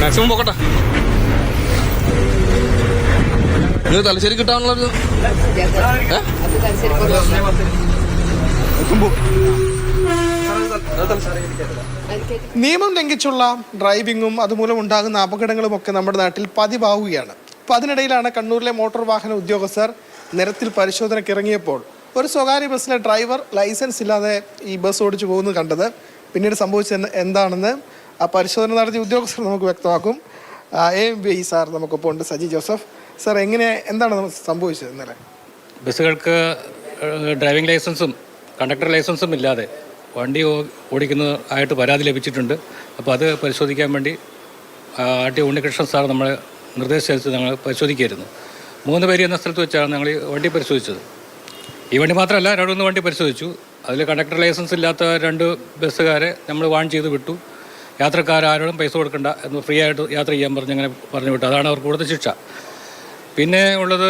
Maximum പോക്കട്ടെ. നിങ്ങൾ തലശ്ശേരി കിട്ടാനുള്ളത് നിയമം ലംഘിച്ചുള്ള ഡ്രൈവിങ്ങും അതുമൂലം ഉണ്ടാകുന്ന അപകടങ്ങളും ഒക്കെ നമ്മുടെ നാട്ടിൽ പതിവാവുകയാണ്. അപ്പോൾ അതിനിടയിലാണ് കണ്ണൂരിലെ മോട്ടോർ വാഹന ഉദ്യോഗസ്ഥർ നിരത്തിൽ പരിശോധനയ്ക്ക് ഇറങ്ങിയപ്പോൾ ഒരു സ്വകാര്യ ബസ്സിലെ ഡ്രൈവർ ലൈസൻസ് ഇല്ലാതെ ഈ ബസ് ഓടിച്ചു പോകുന്നത് കണ്ടത്. പിന്നീട് സംഭവിച്ചത് എന്താണെന്ന് ആ പരിശോധന നടത്തിയ ഉദ്യോഗസ്ഥർ നമുക്ക് വ്യക്തമാക്കും. AMVI സാർ നമുക്കൊപ്പം ഉണ്ട്, സജി ജോസഫ് സാർ. എന്താണ് സംഭവിച്ചത് ഇന്നലെ? ബസ്സുകൾക്ക് ഡ്രൈവിംഗ് ലൈസൻസും കണ്ടക്ടർ ലൈസൻസും ഇല്ലാതെ വണ്ടി ഓടിക്കുന്നതായിട്ട് പരാതി ലഭിച്ചിട്ടുണ്ട്. അപ്പോൾ അത് പരിശോധിക്കാൻ വേണ്ടി RTO ഉണ്ണികൃഷ്ണൻ സാർ നമ്മളെ നിർദ്ദേശിച്ച് ഞങ്ങൾ പരിശോധിക്കുകയായിരുന്നു. 3 പേര് എന്ന സ്ഥലത്ത് വെച്ചാണ് ഞങ്ങൾ ഈ വണ്ടി പരിശോധിച്ചത്. ഈ വണ്ടി മാത്രമല്ല, 2 വണ്ടി പരിശോധിച്ചു. അതിൽ കണ്ടക്ടർ ലൈസൻസ് ഇല്ലാത്ത 2 ബസ്സുകാരെ നമ്മൾ വാൺ ചെയ്ത് വിട്ടു. യാത്രക്കാരും പൈസ കൊടുക്കണ്ട എന്ന് ഫ്രീ ആയിട്ട് യാത്ര ചെയ്യാൻ അങ്ങനെ പറഞ്ഞു വിട്ടു. അതാണ് അവർക്ക് കൊടുത്ത ശിക്ഷ. പിന്നെ ഉള്ളത്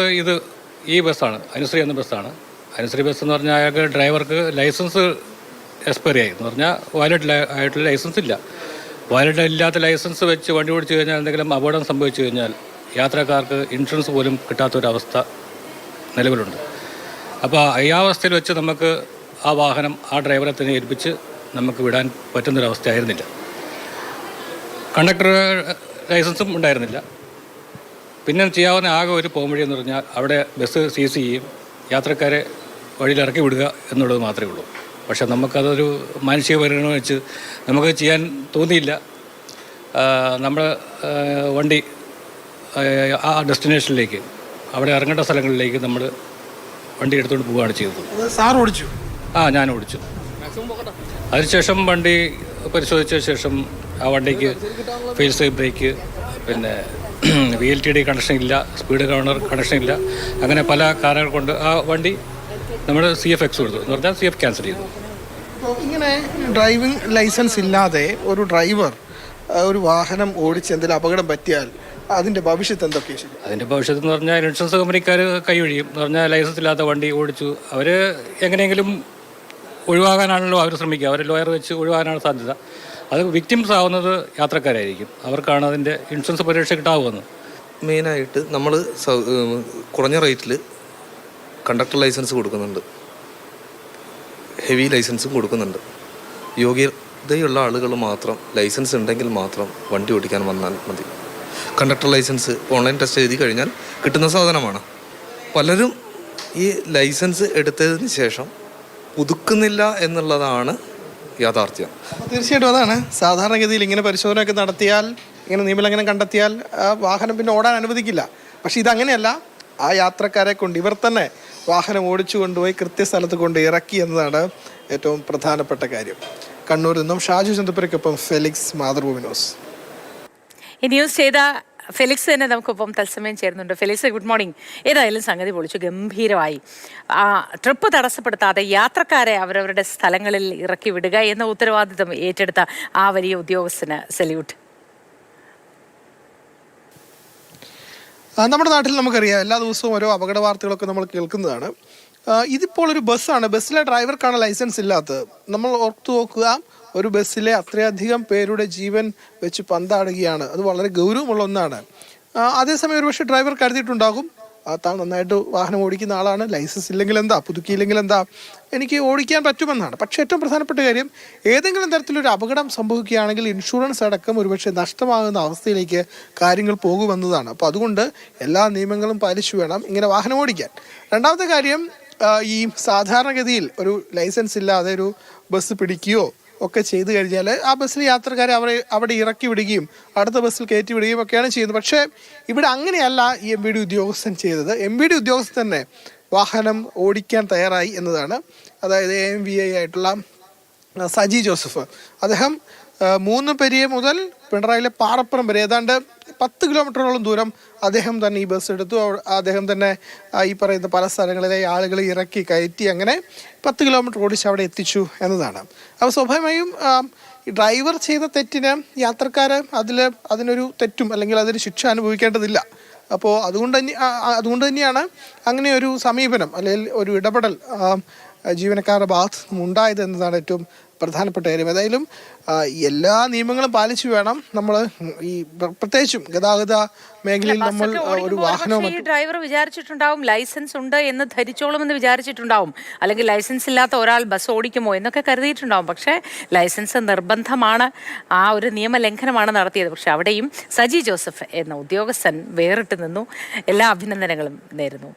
ഈ ബസ്സാണ്, അനുശ്രീ എന്ന ബസ്സാണ്. അനുശ്രീ ബസ് എന്ന് പറഞ്ഞാൽ അയാൾക്ക് ഡ്രൈവർക്ക് ലൈസൻസ് എക്സ്പയറി ആയി എന്ന് പറഞ്ഞാൽ വാലിഡ് ആയിട്ടുള്ള ലൈസൻസ് ഇല്ല. വാലിഡ് ഇല്ലാത്ത ലൈസൻസ് വെച്ച് വണ്ടി ഓടിച്ചു കഴിഞ്ഞാൽ എന്തെങ്കിലും അപകടം സംഭവിച്ചു കഴിഞ്ഞാൽ യാത്രക്കാർക്ക് ഇൻഷുറൻസ് പോലും കിട്ടാത്തൊരവസ്ഥ നിലവിലുണ്ട്. അപ്പോൾ ഈ അവസ്ഥയിൽ വെച്ച് നമുക്ക് ആ വാഹനം ആ ഡ്രൈവറെ തന്നെ ഏൽപ്പിച്ച് നമുക്ക് വിടാൻ പറ്റുന്നൊരവസ്ഥയായിരുന്നില്ല. കണ്ടക്ടർ ലൈസൻസും ഉണ്ടായിരുന്നില്ല. പിന്നെ ചെയ്യാവുന്ന ആകെ ഒരു പോംവഴി എന്ന് പറഞ്ഞാൽ അവിടെ ബസ് സീസ് ചെയ്യും, യാത്രക്കാരെ വഴിയിൽ ഇറക്കി വിടുക എന്നുള്ളത് മാത്രമേ ഉള്ളൂ. പക്ഷെ നമുക്കതൊരു മാനുഷിക പരിഗണന വെച്ച് നമുക്ക് ചെയ്യാൻ തോന്നിയില്ല. നമ്മുടെ വണ്ടി ആ ഡെസ്റ്റിനേഷനിലേക്ക്, അവിടെ ഇറങ്ങേണ്ട സ്ഥലങ്ങളിലേക്ക് നമ്മൾ വണ്ടി എടുത്തുകൊണ്ട് പോവുകയാണ് ചെയ്തത്. സാർ ഓടിച്ചു? ഞാൻ ഓടിച്ചു. അതിനുശേഷം വണ്ടി പരിശോധിച്ച ശേഷം ആ വണ്ടിക്ക് ഫെയിൽ സേഫ് ബ്രേക്ക്, പിന്നെ VLTD കണക്ഷൻ ഇല്ല, സ്പീഡ് ഗവർണർ കണക്ഷൻ ഇല്ല, അങ്ങനെ പല കാരണങ്ങൾ കൊണ്ട് ആ വണ്ടി നമ്മൾ CFX കൊടുത്തു. എന്ന് പറഞ്ഞാൽ CF ക്യാൻസൽ ചെയ്തു. അപ്പോൾ ഇങ്ങനെ ഡ്രൈവിംഗ് ലൈസൻസ് ഇല്ലാതെ ഒരു ഡ്രൈവർ ഒരു വാഹനം ഓടിച്ച് എന്തെങ്കിലും അപകടം പറ്റിയാൽ അതിൻ്റെ ഭവിഷ്യത്ത് എന്തൊക്കെയാണ്? അതിൻ്റെ ഭവിഷ്യത്ത് എന്ന് പറഞ്ഞാൽ ഇൻഷുറൻസ് കമ്പനിക്കാർ കൈയൊഴിയും. എന്ന് പറഞ്ഞാൽ ലൈസൻസ് ഇല്ലാത്ത വണ്ടി ഓടിച്ചു അവർ എങ്ങനെയെങ്കിലും ഒഴിവാകാനാണല്ലോ അവർ ശ്രമിക്കുക. അവർ ലോയർ വെച്ച് ഒഴിവാകാനാണ് സാധ്യത. അത് വിക്ടിംസ് ആവുന്നത് യാത്രക്കാരായിരിക്കും. അവർക്കാണ് അതിൻ്റെ ഇൻഷുറൻസ് പരിരക്ഷ കിട്ടാവുന്നത്. മെയിനായിട്ട് നമ്മൾ കുറഞ്ഞ റേറ്റിൽ കണ്ടക്ടർ ലൈസൻസ് കൊടുക്കുന്നുണ്ട്, ഹെവി ലൈസൻസും കൊടുക്കുന്നുണ്ട്. യോഗ്യതയുള്ള ആളുകൾ മാത്രം, ലൈസൻസ് ഉണ്ടെങ്കിൽ മാത്രം വണ്ടി ഓടിക്കാൻ വന്നാൽ മതി. കണ്ടക്ടർ ലൈസൻസ് ഓൺലൈൻ ടെസ്റ്റ് എഴുതി കഴിഞ്ഞാൽ കിട്ടുന്ന സാധനമാണ്. പലരും ഈ ലൈസൻസ് എടുത്തതിന് ശേഷം പുതുക്കുന്നില്ല എന്നുള്ളതാണ് യാഥാർത്ഥ്യം. തീർച്ചയായിട്ടും അതാണ്. സാധാരണഗതിയിൽ ഇങ്ങനെ പരിശോധനയൊക്കെ നടത്തിയാൽ, ഇങ്ങനെ നിയമലംഘനം കണ്ടെത്തിയാൽ ആ വാഹനം പിന്നെ ഓടാൻ അനുവദിക്കില്ല. പക്ഷെ ഇതങ്ങനെയല്ല. ആ യാത്രക്കാരെ കൊണ്ട് ഇവർ തന്നെ വാഹനം ഓടിച്ചു കൊണ്ടുപോയി കൃത്യസ്ഥലത്ത് കൊണ്ട് ഇറക്കി എന്നതാണ് ഏറ്റവും പ്രധാനപ്പെട്ട കാര്യം. കണ്ണൂരിൽ നിന്നും ഷാജു ചന്ദ്രപ്പുരയ്ക്കൊപ്പം ഫെലിക്സ്, മാതൃഭൂമി ന്യൂസ്. ഈ ന്യൂസ് ചെയ്ത ഫെലിക്സ് തന്നെ നമുക്കൊപ്പം തത്സമയം ചേരുന്നുണ്ട്. Felix, good morning. ഏതായാലും സംഗതി പൊളിച്ചു ഗംഭീരമായി. ട്രിപ്പ് തടസ്സപ്പെടുത്താതെ യാത്രക്കാരെ അവരവരുടെ സ്ഥലങ്ങളിൽ ഇറക്കി വിടുക എന്ന ഉത്തരവാദിത്തം ഏറ്റെടുത്ത ആ വലിയ ഉദ്യോഗസ്ഥന് സല്യൂട്ട്. നമ്മുടെ നാട്ടിൽ നമുക്കറിയാം, എല്ലാ ദിവസവും ഓരോ അപകട വാർത്തകളൊക്കെ നമ്മൾ കേൾക്കുന്നതാണ്. ഇതിപ്പോൾ ഒരു ബസ്സാണ്. ബസ്സിലെ ഡ്രൈവർക്കാണ് ലൈസൻസ് ഇല്ലാത്തത്. നമ്മൾ ഓർത്തു നോക്കുക, ഒരു ബസ്സിലെ അത്രയധികം പേരുടെ ജീവൻ വെച്ച് പന്താടുകയാണ്. അത് വളരെ ഗൗരവമുള്ള ഒന്നാണ്. അതേസമയം ഒരുപക്ഷെ ഡ്രൈവർ കരുതിയിട്ടുണ്ടാകും, താൻ നന്നായിട്ട് വാഹനം ഓടിക്കുന്ന ആളാണ്, ലൈസൻസ് ഇല്ലെങ്കിൽ എന്താ, പുതുക്കിയില്ലെങ്കിൽ എന്താ, എനിക്ക് ഓടിക്കാൻ പറ്റുമെന്നാണ്. പക്ഷേ ഏറ്റവും പ്രധാനപ്പെട്ട കാര്യം, ഏതെങ്കിലും തരത്തിലൊരു അപകടം സംഭവിക്കുകയാണെങ്കിൽ ഇൻഷുറൻസ് അടക്കം ഒരുപക്ഷെ നഷ്ടമാകുന്ന അവസ്ഥയിലേക്ക് കാര്യങ്ങൾ പോകുമെന്നതാണ്. അപ്പോൾ അതുകൊണ്ട് എല്ലാ നിയമങ്ങളും പാലിച്ചു വേണം ഇങ്ങനെ വാഹനം ഓടിക്കാൻ. രണ്ടാമത്തെ കാര്യം, ഈ സാധാരണഗതിയിൽ ഒരു ലൈസൻസ് ഇല്ലാതെ ഒരു ബസ് പിടിക്കുകയോ ഒക്കെ ചെയ്തു കഴിഞ്ഞാൽ ആ ബസ്സിലെ യാത്രക്കാരെ അവിടെ ഇറക്കി വിടുകയും അടുത്ത ബസ്സിൽ കയറ്റി വിടുകയും ഒക്കെയാണ് ചെയ്യുന്നത്. പക്ഷേ ഇവിടെ അങ്ങനെയല്ല ഈ MVD ഉദ്യോഗസ്ഥൻ ചെയ്തത്. MVD ഉദ്യോഗസ്ഥൻ തന്നെ വാഹനം ഓടിക്കാൻ തയ്യാറായി എന്നതാണ്. അതായത് AMVI ആയിട്ടുള്ള സജി ജോസഫ്, അദ്ദേഹം 3 പെരിയ മുതൽ പിണറായിലെ പാറപ്പുറം വരെ ഏതാണ്ട് 10 കിലോമീറ്ററോളം ദൂരം അദ്ദേഹം തന്നെ ഈ ബസ് എടുത്തു. അദ്ദേഹം തന്നെ ഈ പറയുന്ന പല സ്ഥലങ്ങളിലെ ആളുകളെ ഇറക്കി കയറ്റി അങ്ങനെ 10 കിലോമീറ്റർ ഓടിച്ച് അവിടെ എത്തിച്ചു എന്നതാണ്. അപ്പോൾ സ്വാഭാവികമായും ഈ ഡ്രൈവർ ചെയ്ത തെറ്റിന് യാത്രക്കാർ അതിനൊരു തെറ്റും അല്ലെങ്കിൽ അതിന് ശിക്ഷ അനുഭവിക്കേണ്ടതില്ല. അപ്പോൾ അതുകൊണ്ട് തന്നെയാണ് അങ്ങനെ ഒരു സമീപനം അല്ലെങ്കിൽ ഒരു ഇടപെടൽ ജീവനക്കാരുടെ ഭാഗത്തു നിന്നും ഉണ്ടായത് എന്നതാണ് ഏറ്റവും പ്രധാനപ്പെട്ട കാര്യം. ഏതായാലും എല്ലാ നിയമങ്ങളും പാലിച്ചു വേണം നമ്മൾ ഈ പ്രത്യേകിച്ചും ഗതാഗത മേഖലയിൽ നമ്മൾ ഒരു വാഹനവും ഈ ഡ്രൈവർ വിചാരിച്ചിട്ടുണ്ടാവും ലൈസൻസ് ഉണ്ട് എന്ന് ധരിച്ചോളുമെന്ന് വിചാരിച്ചിട്ടുണ്ടാവും, അല്ലെങ്കിൽ ലൈസൻസ് ഇല്ലാത്ത ഒരാൾ ബസ് ഓടിക്കുമോ എന്നൊക്കെ കരുതിയിട്ടുണ്ടാവും. പക്ഷേ ലൈസൻസ് നിർബന്ധമാണ്, ആ ഒരു നിയമലംഘനമാണ് നടത്തിയത്. പക്ഷെ അവിടെയും സജി ജോസഫ് എന്ന ഉദ്യോഗസ്ഥൻ വേറിട്ട് നിന്നു. എല്ലാ അഭിനന്ദനങ്ങളും നേരുന്നു.